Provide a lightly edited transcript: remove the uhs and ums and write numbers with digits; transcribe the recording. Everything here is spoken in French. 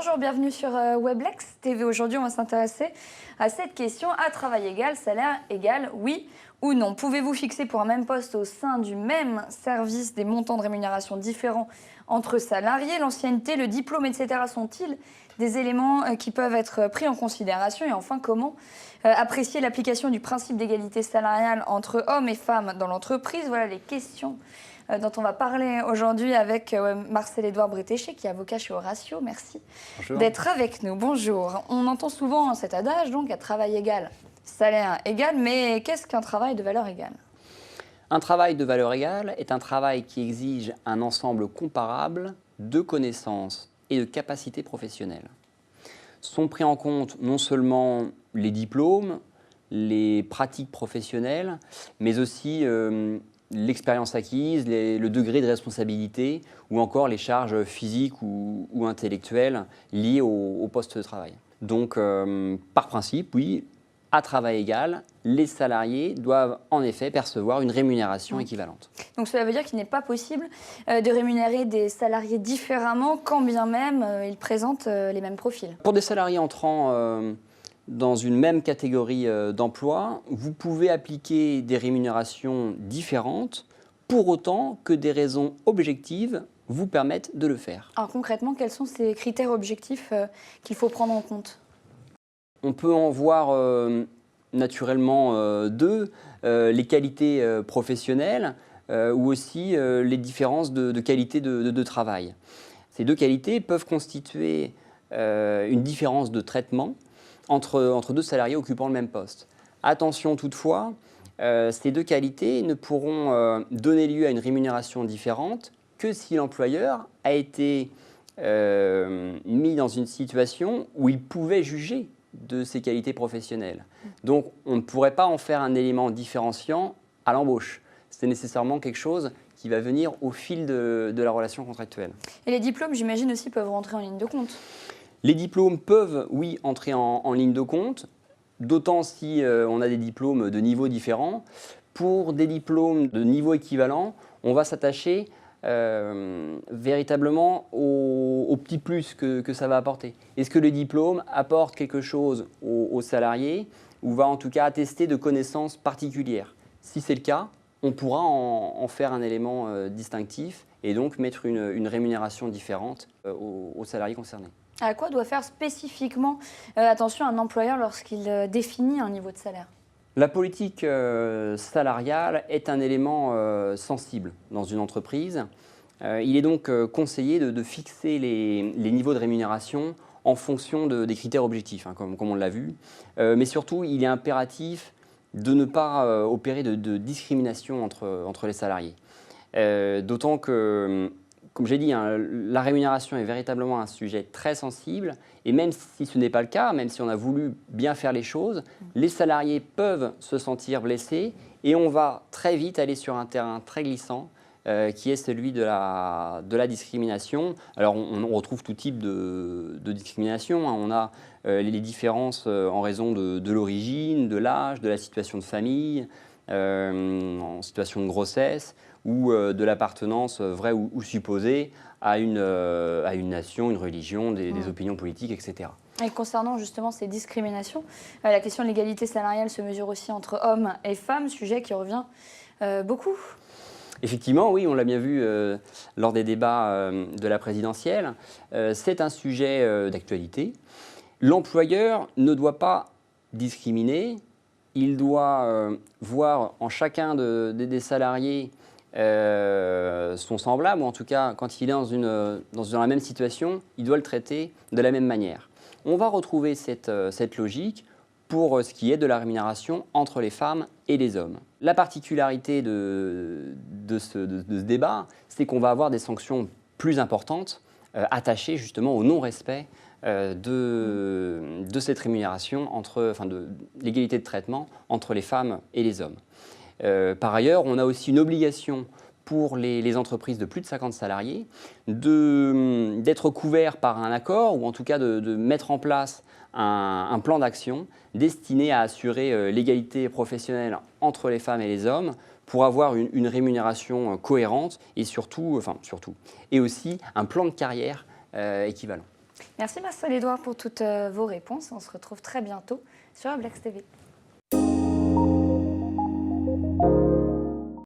Bonjour, bienvenue sur Weblex TV. Aujourd'hui, on va s'intéresser à cette question. À travail égal, salaire égal, oui ou non? Pouvez-vous fixer pour un même poste au sein du même service des montants de rémunération différents entre salariés? L'ancienneté, le diplôme, etc. sont-ils des éléments qui peuvent être pris en considération? Et enfin, comment apprécier l'application du principe d'égalité salariale entre hommes et femmes dans l'entreprise? Voilà les questions dont on va parler aujourd'hui avec Marcel-Édouard Bretéché, qui est avocat chez Horatio. Merci d'être avec nous. Bonjour. On entend souvent cet adage, donc, à travail égal, salaire égal, mais qu'est-ce qu'un travail de valeur égale? Un travail de valeur égale est un travail qui exige un ensemble comparable de connaissances et de capacités professionnelles. Sont pris en compte non seulement les diplômes, les pratiques professionnelles, mais aussi l'expérience acquise, le degré de responsabilité ou encore les charges physiques ou intellectuelles liées au poste de travail. Donc, par principe, oui, à travail égal, les salariés doivent en effet percevoir une rémunération équivalente. Donc cela veut dire qu'il n'est pas possible de rémunérer des salariés différemment, quand bien même ils présentent les mêmes profils. Pour des salariés entrant dans une même catégorie d'emploi, vous pouvez appliquer des rémunérations différentes pour autant que des raisons objectives vous permettent de le faire. Alors concrètement, quels sont ces critères objectifs qu'il faut prendre en compte? On peut en voir naturellement deux, les qualités professionnelles ou aussi les différences de qualité de travail. Ces deux qualités peuvent constituer une différence de traitement entre deux salariés occupant le même poste. Attention toutefois, ces deux qualités ne pourront donner lieu à une rémunération différente que si l'employeur a été mis dans une situation où il pouvait juger de ses qualités professionnelles. Donc on ne pourrait pas en faire un élément différenciant à l'embauche. C'est nécessairement quelque chose qui va venir au fil de la relation contractuelle. Et les diplômes, j'imagine aussi, peuvent rentrer en ligne de compte? Les diplômes peuvent, oui, entrer en ligne de compte, d'autant si on a des diplômes de niveaux différents. Pour des diplômes de niveau équivalent, on va s'attacher véritablement au petit plus que ça va apporter. Est-ce que le diplôme apporte quelque chose aux salariés ou va en tout cas attester de connaissances particulières? Si c'est le cas, on pourra en faire un élément distinctif et donc mettre une rémunération différente aux salariés concernés. À quoi doit faire spécifiquement attention un employeur lorsqu'il définit un niveau de salaire? La politique salariale est un élément sensible dans une entreprise. Il est donc conseillé de fixer les niveaux de rémunération en fonction des critères objectifs, hein, comme on l'a vu. Mais surtout, il est impératif de ne pas opérer de discrimination entre les salariés. D'autant que, comme j'ai dit, hein, la rémunération est véritablement un sujet très sensible. Et même si ce n'est pas le cas, même si on a voulu bien faire les choses, les salariés peuvent se sentir blessés et on va très vite aller sur un terrain très glissant qui est celui de la discrimination. Alors on retrouve tout type de discrimination, hein. On a les différences en raison de l'origine, de l'âge, de la situation de famille, en situation de grossesse ou de l'appartenance vraie ou supposée à une nation, une religion, des opinions politiques, etc. Et concernant justement ces discriminations, la question de l'égalité salariale se mesure aussi entre hommes et femmes, sujet qui revient beaucoup. Effectivement, oui, on l'a bien vu lors des débats de la présidentielle. C'est un sujet d'actualité. L'employeur ne doit pas discriminer. Il doit voir en chacun des salariés son semblable, ou en tout cas, quand il est dans la même situation, il doit le traiter de la même manière. On va retrouver cette logique pour ce qui est de la rémunération entre les femmes et les hommes. La particularité de ce débat, c'est qu'on va avoir des sanctions plus importantes attachées justement au non-respect de cette rémunération, de l'égalité de traitement entre les femmes et les hommes. Par ailleurs, on a aussi une obligation pour les entreprises de plus de 50 salariés d'être couverts par un accord ou en tout cas de mettre en place un plan d'action destiné à assurer l'égalité professionnelle entre les femmes et les hommes pour avoir une rémunération cohérente et surtout, et aussi un plan de carrière équivalent. Merci Marcel-Édouard pour toutes vos réponses. On se retrouve très bientôt sur Weblex TV.